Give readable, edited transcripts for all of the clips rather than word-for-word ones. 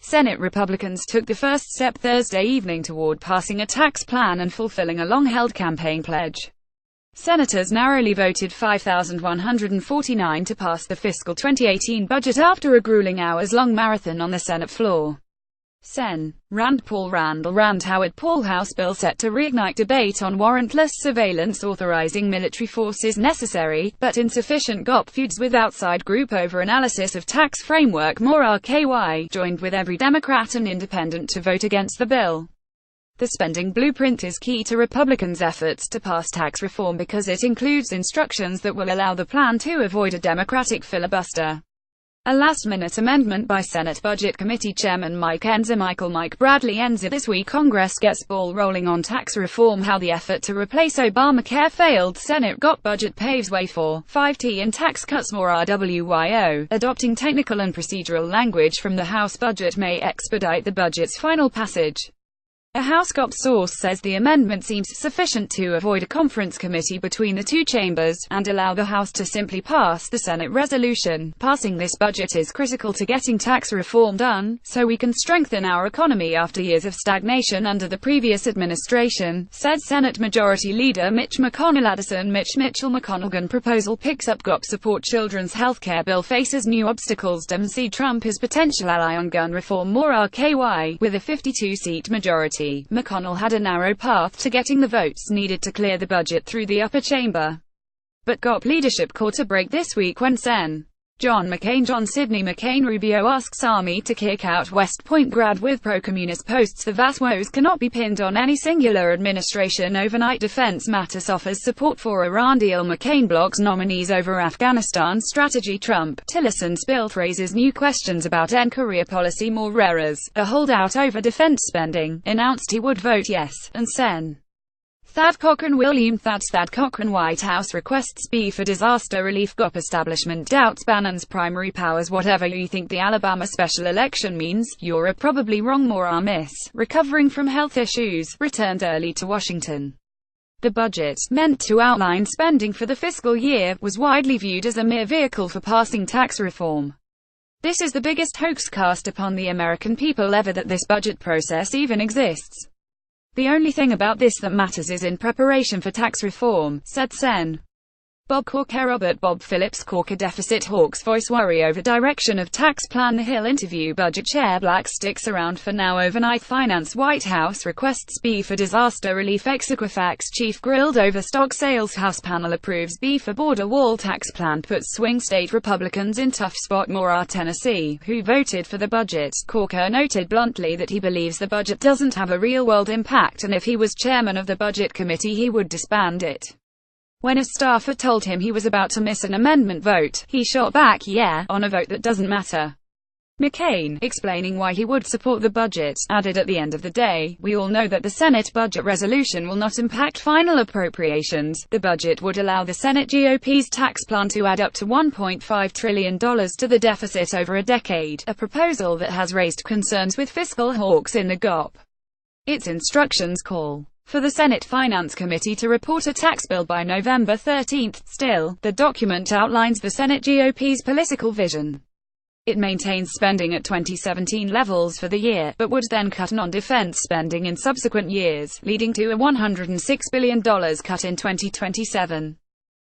Senate Republicans took the first step Thursday evening toward passing a tax plan and fulfilling a long-held campaign pledge. Senators narrowly voted 5,149 to pass the fiscal 2018 budget after a grueling hours-long marathon on the Senate floor. Sen. Paul Rand Howard Paul House bill set to reignite debate on warrantless surveillance authorizing military forces necessary, but insufficient GOP feuds with outside group over analysis of tax framework more RKY, joined with every Democrat and independent to vote against the bill. The spending blueprint is key to Republicans' efforts to pass tax reform because it includes instructions that will allow the plan to avoid a Democratic filibuster. A last-minute amendment by Senate Budget Committee Chairman Mike Bradley ends it this week. Congress gets ball rolling on tax reform. How the effort to replace Obamacare failed. Senate GOP budget paves way for 5T and tax cuts more RWYO. Adopting technical and procedural language from the House budget may expedite the budget's final passage. A House GOP source says the amendment seems sufficient to avoid a conference committee between the two chambers, and allow the House to simply pass the Senate resolution. Passing this budget is critical to getting tax reform done, so we can strengthen our economy after years of stagnation under the previous administration, said Senate Majority Leader Mitch McConnell. Addison Mitch Mitchell McConnell proposal picks up GOP support. Children's healthcare bill faces new obstacles. Dems see Trump as potential ally on gun reform. More RKY, with a 52-seat majority. McConnell had a narrow path to getting the votes needed to clear the budget through the upper chamber. But GOP leadership caught a break this week when Sen. John Sidney McCain Rubio asks Army to kick out West Point grad with pro-communist posts. The vast woes cannot be pinned on any singular administration. Overnight Defense Mattis offers support for Iran deal. McCain blocks nominees over Afghanistan strategy. Trump Tillerson's bill raises new questions about end-career policy. More Rares, a holdout over defense spending, announced he would vote yes, and Sen. Thad Cochran White House requests B for disaster relief. GOP establishment doubts Bannon's primary powers. Whatever you think the Alabama special election means, you're probably wrong. More miss, recovering from health issues, returned early to Washington. The budget, meant to outline spending for the fiscal year, was widely viewed as a mere vehicle for passing tax reform. This is the biggest hoax cast upon the American people ever, that this budget process even exists. The only thing about this that matters is in preparation for tax reform, said Sen. Bob Corker. Robert Bob Phillips Corker deficit hawks voice worry over direction of tax plan. The Hill interview budget chair Black sticks around for now. Overnight finance. White House requests B for disaster relief. Equifax chief grilled over stock sales. House panel approves B for border wall. Tax plan puts swing state Republicans in tough spot. More Tennessee, who voted for the budget. Corker noted bluntly that he believes the budget doesn't have a real-world impact, and if he was chairman of the budget committee he would disband it. When a staffer told him he was about to miss an amendment vote, he shot back, "Yeah, on a vote that doesn't matter." McCain, explaining why he would support the budget, added, "At the end of the day, we all know that the Senate budget resolution will not impact final appropriations. The budget would allow the Senate GOP's tax plan to add up to $1.5 trillion to the deficit over a decade, a proposal that has raised concerns with fiscal hawks in the GOP. Its instructions call for the Senate Finance Committee to report a tax bill by November 13. Still, the document outlines the Senate GOP's political vision. It maintains spending at 2017 levels for the year, but would then cut non-defense spending in subsequent years, leading to a $106 billion cut in 2027.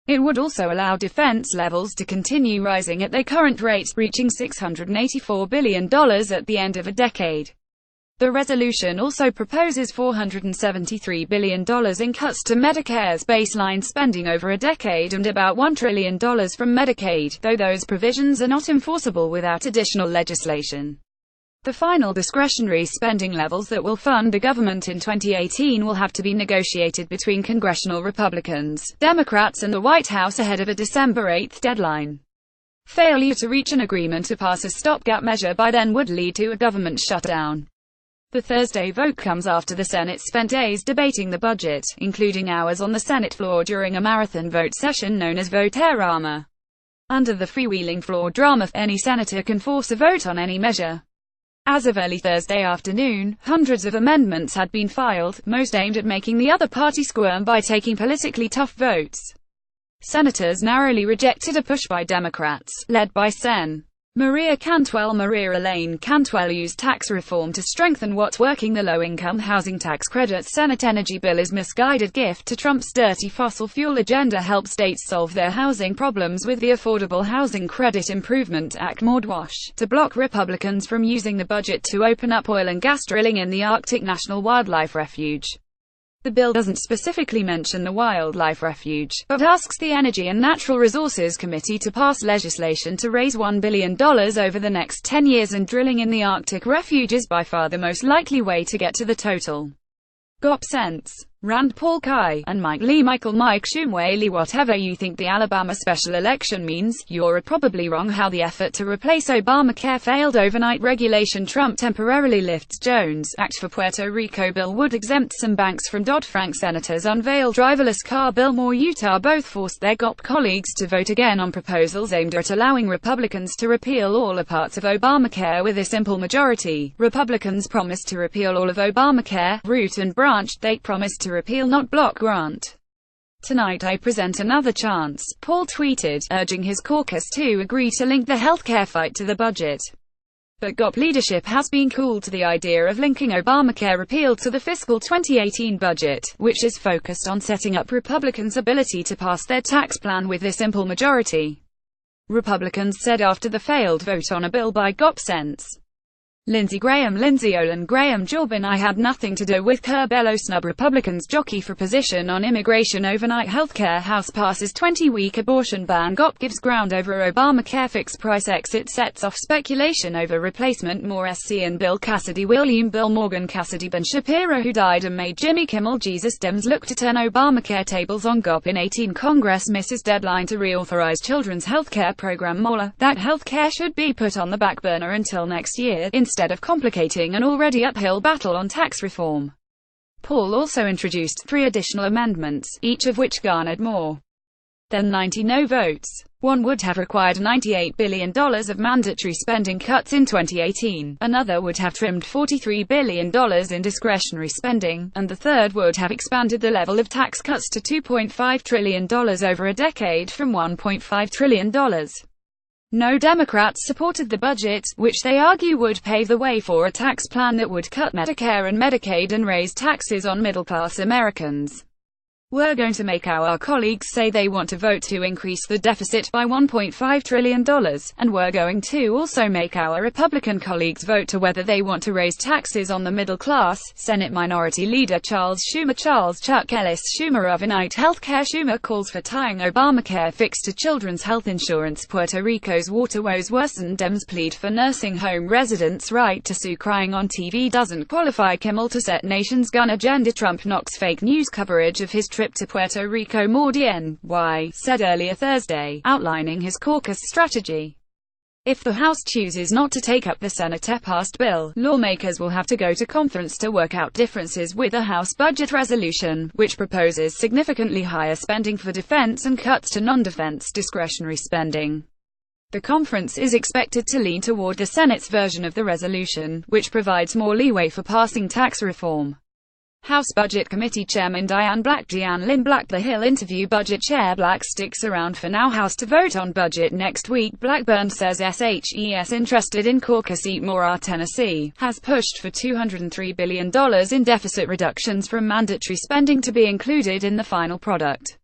It would also allow defense levels to continue rising at their current rate, reaching $684 billion at the end of a decade. The resolution also proposes $473 billion in cuts to Medicare's baseline spending over a decade and about $1 trillion from Medicaid, though those provisions are not enforceable without additional legislation. The final discretionary spending levels that will fund the government in 2018 will have to be negotiated between congressional Republicans, Democrats and the White House ahead of a December 8 deadline. Failure to reach an agreement to pass a stopgap measure by then would lead to a government shutdown. The Thursday vote comes after the Senate spent days debating the budget, including hours on the Senate floor during a marathon vote session known as vote-erama. Under the freewheeling floor drama, any senator can force a vote on any measure. As of early Thursday afternoon, hundreds of amendments had been filed, most aimed at making the other party squirm by taking politically tough votes. Senators narrowly rejected a push by Democrats, led by Sen. Maria Elaine Cantwell used tax reform to strengthen what's working. The low-income housing tax credits Senate energy bill is misguided gift to Trump's dirty fossil fuel agenda. Help states solve their housing problems with the Affordable Housing Credit Improvement Act. Mordwash to block Republicans from using the budget to open up oil and gas drilling in the Arctic National Wildlife Refuge. The bill doesn't specifically mention the wildlife refuge, but asks the Energy and Natural Resources Committee to pass legislation to raise $1 billion over the next 10 years, and drilling in the Arctic refuge is by far the most likely way to get to the total. GOP sense. Rand Paul Kai and Mike Lee Mike Shumway. Whatever you think the Alabama special election means, you're probably wrong. How the effort to replace Obamacare failed. Overnight regulation. Trump temporarily lifts Jones Act for Puerto Rico bill would exempt some banks from Dodd-Frank. Senators unveil driverless car bill. More. Utah both forced their GOP colleagues to vote again on proposals aimed at allowing Republicans to repeal all or parts of Obamacare with a simple majority. Republicans promised to repeal all of Obamacare, root and branch. They promised to repeal, not block grant. Tonight I present another chance, Paul tweeted, urging his caucus to agree to link the healthcare fight to the budget. But GOP leadership has been cool to the idea of linking Obamacare repeal to the fiscal 2018 budget, which is focused on setting up Republicans' ability to pass their tax plan with a simple majority. Republicans said after the failed vote on a bill by GOP sense. Lindsey Olin Graham Jorbin. I had nothing to do with Curbelo snub. Republicans jockey for position on immigration. Overnight healthcare. House passes 20-week abortion ban. GOP gives ground over Obamacare. Fixed price exit sets off speculation over replacement. More. SC and Bill Cassidy. Bill Morgan Cassidy. Ben Shapiro, who died and made Jimmy Kimmel Jesus. Dems look to turn Obamacare tables on GOP in 18. Congress misses deadline to reauthorize children's healthcare program. Mueller, that healthcare should be put on the back burner until next year, instead of complicating an already uphill battle on tax reform. Paul also introduced 3 additional amendments, each of which garnered more than 90 no votes. One would have required $98 billion of mandatory spending cuts in 2018, another would have trimmed $43 billion in discretionary spending, and the third would have expanded the level of tax cuts to $2.5 trillion over a decade from $1.5 trillion. No Democrats supported the budget, which they argue would pave the way for a tax plan that would cut Medicare and Medicaid and raise taxes on middle-class Americans. We're going to make our colleagues say they want to vote to increase the deficit by $1.5 trillion, and we're going to also make our Republican colleagues vote to whether they want to raise taxes on the middle class. Senate Minority Leader Charles Schumer. Chuck Ellis Schumer. Overnight healthcare. Schumer calls for tying Obamacare fix to children's health insurance. Puerto Rico's water woes worsen. Dems plead for nursing home residents' right to sue. Crying on TV doesn't qualify. Kimmel to set nation's gun agenda. Trump knocks fake news coverage of his trip to Puerto Rico. More. DNY said earlier Thursday, outlining his caucus strategy. If the House chooses not to take up the Senate-passed bill, lawmakers will have to go to conference to work out differences with the House budget resolution, which proposes significantly higher spending for defense and cuts to non-defense discretionary spending. The conference is expected to lean toward the Senate's version of the resolution, which provides more leeway for passing tax reform. House Budget Committee Chairman Diane Lynn Black. The Hill interview. Budget Chair Black sticks around for now. House to vote on budget next week. Blackburn says SHES interested in caucus. Eat More. Tennessee has pushed for $203 billion in deficit reductions from mandatory spending to be included in the final product.